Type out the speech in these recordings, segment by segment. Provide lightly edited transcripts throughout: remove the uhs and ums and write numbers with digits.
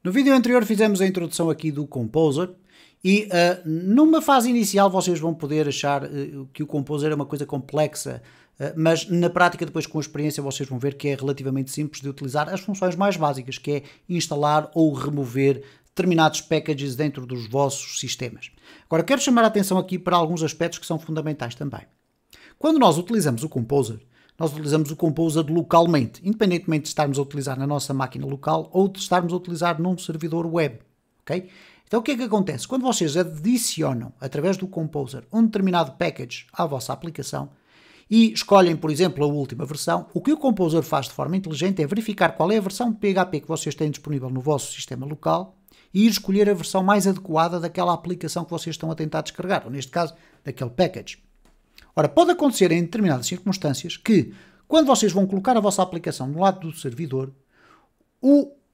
No vídeo anterior fizemos a introdução aqui do Composer e numa fase inicial vocês vão poder achar que o Composer é uma coisa complexa, mas na prática depois com a experiência vocês vão ver que é relativamente simples de utilizar as funções mais básicas, que é instalar ou remover determinados packages dentro dos vossos sistemas. Agora quero chamar a atenção aqui para alguns aspectos que são fundamentais também. Quando nós utilizamos o Composer, nós utilizamos o Composer localmente, independentemente de estarmos a utilizar na nossa máquina local ou de estarmos a utilizar num servidor web. Okay? Então o que é que acontece? Quando vocês adicionam, através do Composer, um determinado package à vossa aplicação e escolhem, por exemplo, a última versão, o que o Composer faz de forma inteligente é verificar qual é a versão de PHP que vocês têm disponível no vosso sistema local e ir escolher a versão mais adequada daquela aplicação que vocês estão a tentar descarregar, ou neste caso, daquele package. Ora, pode acontecer em determinadas circunstâncias que, quando vocês vão colocar a vossa aplicação no lado do servidor,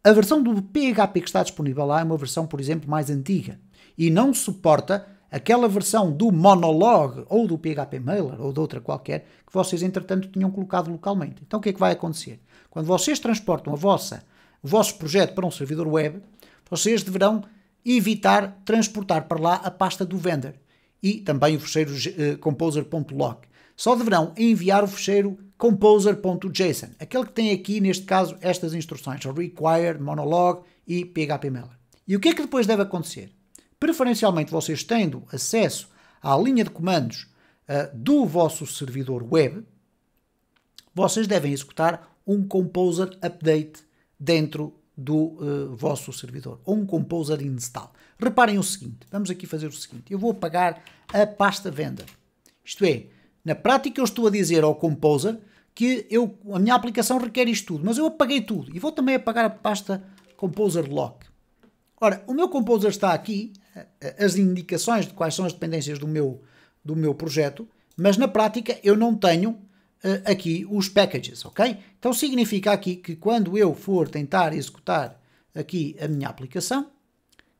a versão do PHP que está disponível lá é uma versão, por exemplo, mais antiga e não suporta aquela versão do Monolog ou do PHP Mailer ou de outra qualquer que vocês, entretanto, tinham colocado localmente. Então, o que é que vai acontecer? Quando vocês transportam o vosso projeto para um servidor web, vocês deverão evitar transportar para lá a pasta do vendor e também o fecheiro composer.log. Só deverão enviar o fecheiro composer.json, aquele que tem aqui, neste caso, estas instruções, require, monolog e phpMailer. E o que é que depois deve acontecer? Preferencialmente, vocês tendo acesso à linha de comandos do vosso servidor web, vocês devem executar um composer update dentro do vosso servidor, ou um composer install. Reparem o seguinte, vamos aqui fazer o seguinte, eu vou apagar a pasta vendor. Isto é, na prática eu estou a dizer ao composer que a minha aplicação requer isto tudo, mas eu apaguei tudo e vou também apagar a pasta composer lock. Ora, o meu composer está aqui, as indicações de quais são as dependências do meu projeto, mas na prática eu não tenho aqui os packages, ok? Então significa aqui que quando eu for tentar executar aqui a minha aplicação,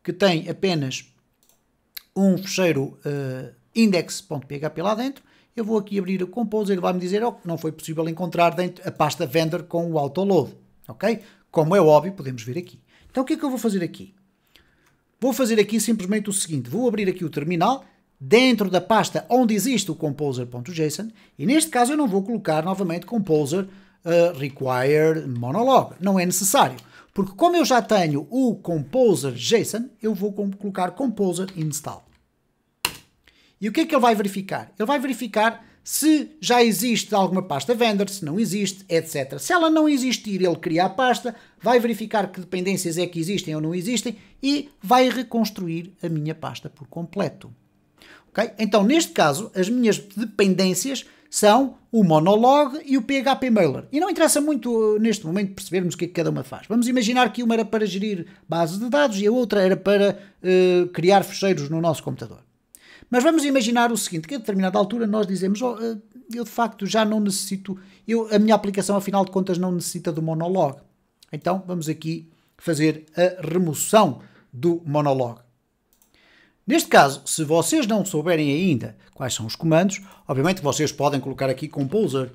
que tem apenas um fecheiro index.php lá dentro, eu vou aqui abrir o Composer e vai-me dizer que não foi possível encontrar dentro a pasta vendor com o autoload, ok? Como é óbvio, podemos ver aqui. Então o que é que eu vou fazer aqui? Vou fazer aqui simplesmente o seguinte, vou abrir aqui o terminal, dentro da pasta onde existe o composer.json, e neste caso eu não vou colocar novamente composer require monolog, não é necessário, porque como eu já tenho o composer.json, eu vou colocar composer install. E o que é que ele vai verificar? Ele vai verificar se já existe alguma pasta vendor, se não existe, etc. Se ela não existir, ele cria a pasta, vai verificar que dependências é que existem ou não existem e vai reconstruir a minha pasta por completo. Okay? Então, neste caso, as minhas dependências são o Monolog e o PHP Mailer. E não interessa muito, neste momento, percebermos o que é que cada uma faz. Vamos imaginar que uma era para gerir bases de dados e a outra era para criar fecheiros no nosso computador. Mas vamos imaginar o seguinte, que a determinada altura nós dizemos, eu de facto já não necessito, a minha aplicação, afinal de contas, não necessita do Monolog. Então, vamos aqui fazer a remoção do Monolog. Neste caso, se vocês não souberem ainda quais são os comandos, obviamente vocês podem colocar aqui Composer,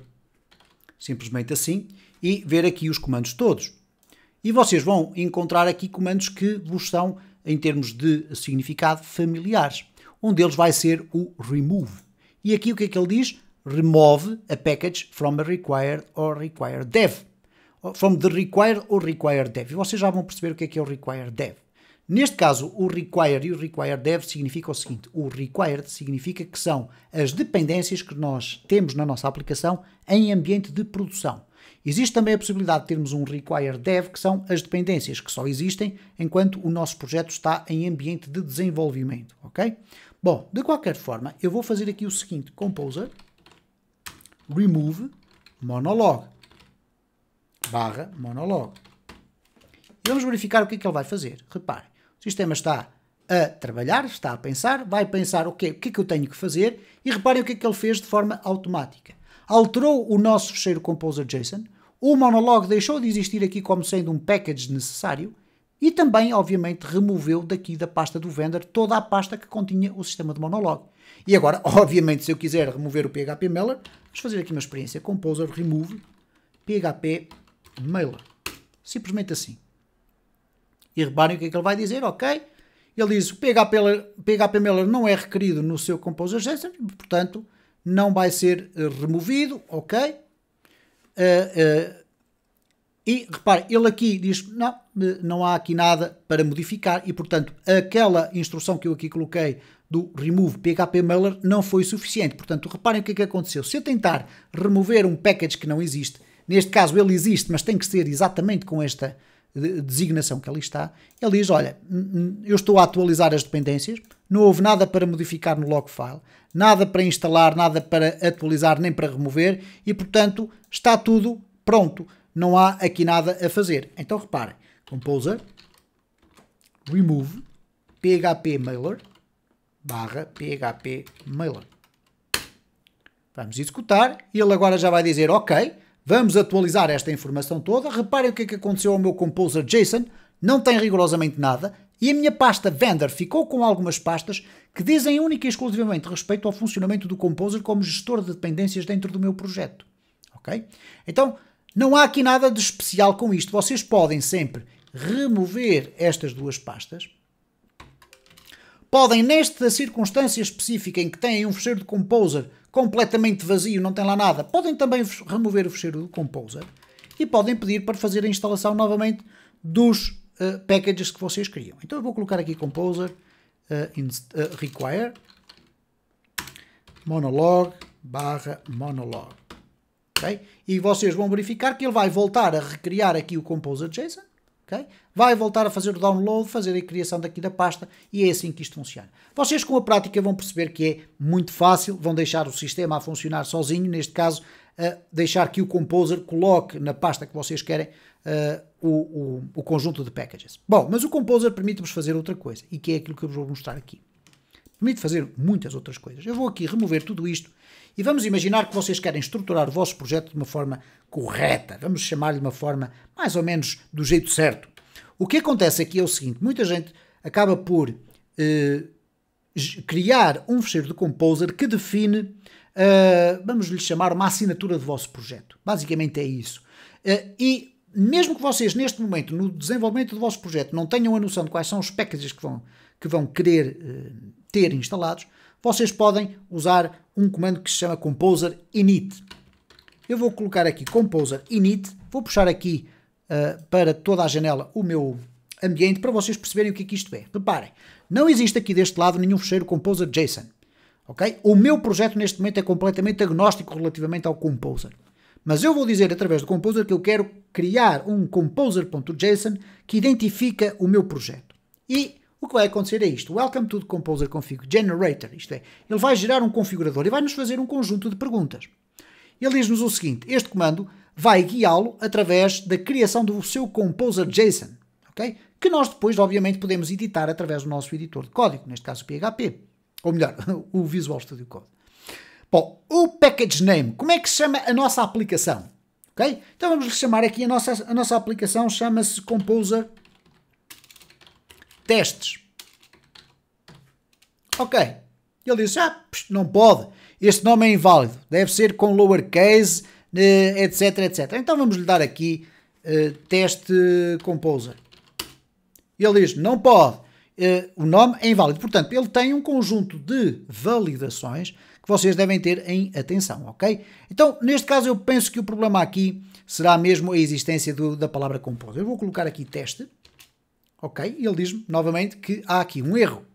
simplesmente assim, e ver aqui os comandos todos. E vocês vão encontrar aqui comandos que vos são, em termos de significado, familiares. Um deles vai ser o remove. E aqui o que é que ele diz? Remove a package from a required or required dev. From the required or required dev. E vocês já vão perceber o que é o required dev. Neste caso, o required e o required dev significa o seguinte. O required significa que são as dependências que nós temos na nossa aplicação em ambiente de produção. Existe também a possibilidade de termos um required dev, que são as dependências que só existem enquanto o nosso projeto está em ambiente de desenvolvimento, ok? Bom, de qualquer forma, eu vou fazer aqui o seguinte, composer, remove, monolog, barra, monolog. E vamos verificar o que é que ele vai fazer. Reparem, o sistema está a trabalhar, está a pensar, vai pensar o que é que eu tenho que fazer e reparem o que é que ele fez de forma automática. Alterou o nosso fecheiro composer.json, o monolog deixou de existir aqui como sendo um package necessário e também, obviamente, removeu daqui da pasta do vendor toda a pasta que continha o sistema de monolog. E agora, obviamente, se eu quiser remover o PHP Mailer, vamos fazer aqui uma experiência. Composer remove PHP Mailer. Simplesmente assim. E reparem o que é que ele vai dizer, ok? Ele diz, o PHP Mailer não é requerido no seu Composer JSON, portanto, não vai ser removido, ok? E reparem, ele aqui diz, não há aqui nada para modificar e, portanto, aquela instrução que eu aqui coloquei do remove PHP Mailer não foi suficiente. Portanto, reparem o que é que aconteceu. Se eu tentar remover um package que não existe, neste caso ele existe, mas tem que ser exatamente com esta designação que ali está, ele diz, olha, eu estou a atualizar as dependências, não houve nada para modificar no log file, nada para instalar, nada para atualizar, nem para remover, e portanto está tudo pronto, não há aqui nada a fazer. Então reparem, Composer, remove, PHP Mailer, barra PHP Mailer. Vamos executar, e ele agora já vai dizer, ok, vamos atualizar esta informação toda. Reparem o que é que aconteceu ao meu Composer JSON. Não tem rigorosamente nada. E a minha pasta Vendor ficou com algumas pastas que dizem única e exclusivamente respeito ao funcionamento do Composer como gestor de dependências dentro do meu projeto. Ok? Então, não há aqui nada de especial com isto. Vocês podem sempre remover estas duas pastas. Podem, nesta circunstância específica em que têm um fecheiro de Composer completamente vazio, não tem lá nada, podem também remover o fecheiro do Composer e podem pedir para fazer a instalação novamente dos packages que vocês queriam. Então eu vou colocar aqui Composer require monolog barra monolog. Okay? E vocês vão verificar que ele vai voltar a recriar aqui o Composer JSON. Okay? Vai voltar a fazer o download, fazer a criação daqui da pasta e é assim que isto funciona. Vocês com a prática vão perceber que é muito fácil, vão deixar o sistema a funcionar sozinho, neste caso, deixar que o Composer coloque na pasta que vocês querem o conjunto de packages. Bom, mas o Composer permite-vos fazer outra coisa e que é aquilo que eu vos vou mostrar aqui. Permite fazer muitas outras coisas. Eu vou aqui remover tudo isto e vamos imaginar que vocês querem estruturar o vosso projeto de uma forma correta. Vamos chamar-lhe de uma forma mais ou menos do jeito certo. O que acontece aqui é o seguinte, muita gente acaba por criar um fecheiro de Composer que define, vamos lhe chamar uma assinatura do vosso projeto. Basicamente é isso. E mesmo que vocês neste momento, no desenvolvimento do vosso projeto, não tenham a noção de quais são os packages que vão querer ter instalados, vocês podem usar um comando que se chama Composer init. Eu vou colocar aqui Composer init, vou puxar aqui para toda a janela o meu ambiente para vocês perceberem o que é que isto é. Reparem, não existe aqui deste lado nenhum fecheiro Composer JSON. Okay? O meu projeto neste momento é completamente agnóstico relativamente ao Composer. Mas eu vou dizer através do Composer que eu quero criar um Composer.json que identifica o meu projeto. E o que vai acontecer é isto. Welcome to the Composer Config Generator. Isto é, ele vai gerar um configurador e vai nos fazer um conjunto de perguntas. Ele diz-nos o seguinte, este comando vai guiá-lo através da criação do seu Composer JSON, okay? Que nós depois, obviamente, podemos editar através do nosso editor de código, neste caso o PHP, ou melhor, o Visual Studio Code. Bom, o package name, como é que se chama a nossa aplicação? Okay? Então vamos chamar aqui a nossa aplicação, chama-se Composer Testes. Ok, ele diz, não pode, este nome é inválido, deve ser com lowercase, etc, etc. Então vamos lhe dar aqui teste Composer. Ele diz, não pode, o nome é inválido. Portanto, ele tem um conjunto de validações que vocês devem ter em atenção, ok? Então, neste caso, eu penso que o problema aqui será mesmo a existência da palavra Composer. Eu vou colocar aqui teste, ok? E ele diz-me, novamente, que há aqui um erro.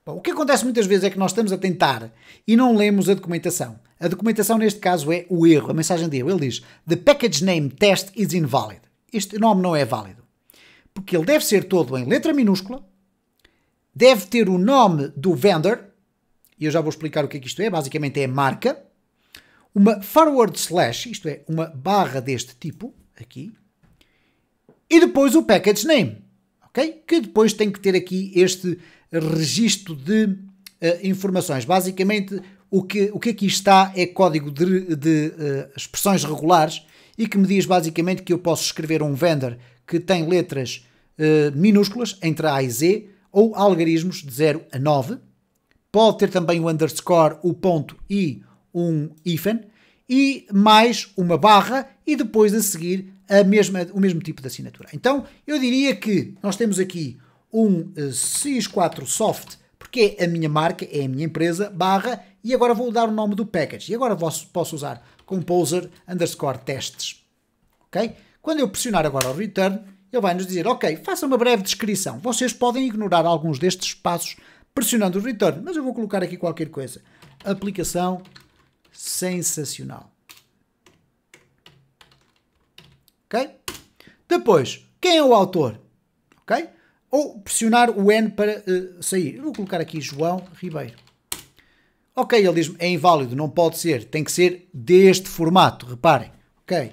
Bom, o que acontece muitas vezes é que nós estamos a tentar e não lemos a documentação. A documentação, neste caso, é o erro, a mensagem de erro. Ele diz, the package name test is invalid. Este nome não é válido. Porque ele deve ser todo em letra minúscula, deve ter o nome do vendor, e eu já vou explicar o que é que isto é, basicamente é a marca, uma forward slash, isto é, uma barra deste tipo, aqui, e depois o package name, ok? Que depois tem que ter aqui este registro de informações. Basicamente, o que aqui está é código de expressões regulares e que me diz basicamente que eu posso escrever um vendor que tem letras minúsculas, entre A e Z, ou algarismos de 0 a 9. Pode ter também o underscore, o ponto e um hífen, e mais uma barra, e depois a seguir o mesmo tipo de assinatura. Então, eu diria que nós temos aqui um X4 Soft, porque é a minha marca, é a minha empresa, barra, e agora vou dar o nome do package. E agora posso usar composer_tests. Ok? Quando eu pressionar agora o return, ele vai nos dizer, ok, faça uma breve descrição. Vocês podem ignorar alguns destes passos pressionando o return, mas eu vou colocar aqui qualquer coisa. Aplicação sensacional. Ok? Depois, quem é o autor? Ok? Ou pressionar o N para sair. Eu vou colocar aqui João Ribeiro. Ok, ele diz é inválido, não pode ser, tem que ser deste formato, reparem. Ok,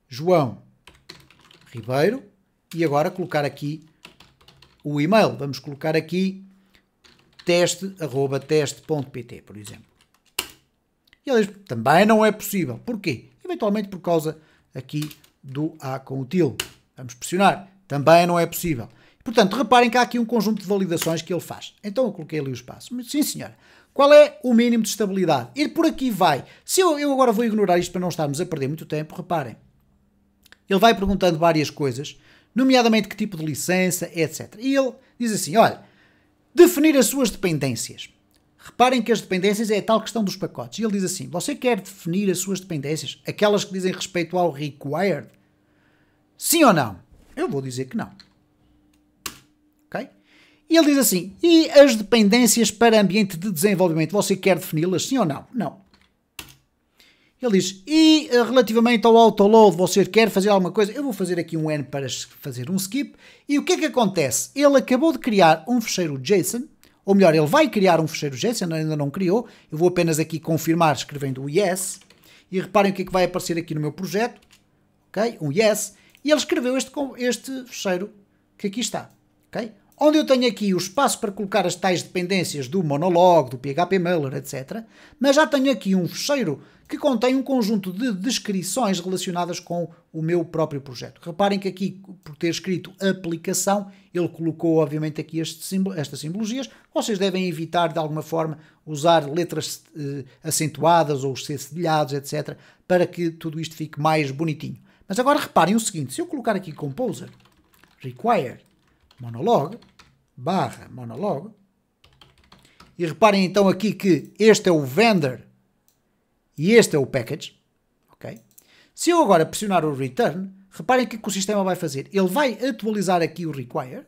João Ribeiro, e agora colocar aqui o e-mail. Vamos colocar aqui teste@teste.pt, por exemplo. E ele diz, também não é possível. Porquê? Eventualmente por causa aqui do A com o til. Vamos pressionar. Também não é possível. Portanto, reparem que há aqui um conjunto de validações que ele faz. Então eu coloquei ali o espaço. Sim, senhora. Qual é o mínimo de estabilidade? E por aqui vai. Se eu agora vou ignorar isto para não estarmos a perder muito tempo, reparem. Ele vai perguntando várias coisas, nomeadamente que tipo de licença, etc. E ele diz assim, olha, definir as suas dependências. Reparem que as dependências é a tal questão dos pacotes. E ele diz assim, você quer definir as suas dependências? Aquelas que dizem respeito ao required? Sim ou não? Eu vou dizer que não. Ok? E ele diz assim, e as dependências para ambiente de desenvolvimento, você quer defini-las? Sim ou não? Não. Ele diz, e relativamente ao autoload, você quer fazer alguma coisa? Eu vou fazer aqui um N para fazer um skip. E o que é que acontece? Ele acabou de criar um fecheiro JSON, ou melhor, ele vai criar um fecheiro JSON, ainda não criou. Eu vou apenas aqui confirmar escrevendo o yes. E reparem o que é que vai aparecer aqui no meu projeto. Ok? Um yes. E ele escreveu este fecheiro que aqui está. Ok? Onde eu tenho aqui o espaço para colocar as tais dependências do Monolog, do PHPMailer, etc. Mas já tenho aqui um fecheiro que contém um conjunto de descrições relacionadas com o meu próprio projeto. Reparem que aqui, por ter escrito aplicação, ele colocou, obviamente, aqui estas simbologias. Vocês devem evitar, de alguma forma, usar letras acentuadas ou os C cedilhados, etc., para que tudo isto fique mais bonitinho. Mas agora reparem o seguinte, se eu colocar aqui Composer, Require, Monolog, barra Monolog, e reparem então aqui que este é o vendor e este é o package, ok? Se eu agora pressionar o return, reparem que o sistema vai fazer. Ele vai atualizar aqui o require,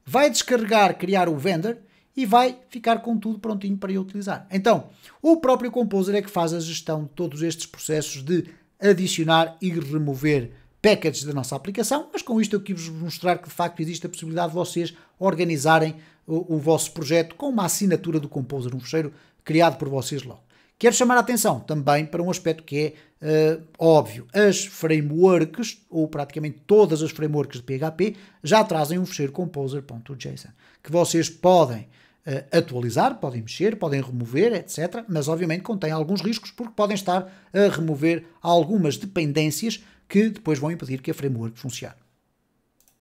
vai descarregar, criar o vendor e vai ficar com tudo prontinho para eu utilizar. Então, o próprio Composer é que faz a gestão de todos estes processos de adicionar e remover packages da nossa aplicação, mas com isto eu quis vos mostrar que de facto existe a possibilidade de vocês organizarem o vosso projeto com uma assinatura do Composer, um fecheiro criado por vocês logo. Quero chamar a atenção também para um aspecto que é óbvio. As frameworks, ou praticamente todas as frameworks de PHP, já trazem um fecheiro composer.json, que vocês podem atualizar, podem mexer, podem remover, etc. Mas obviamente contém alguns riscos porque podem estar a remover algumas dependências que depois vão impedir que a framework funcione.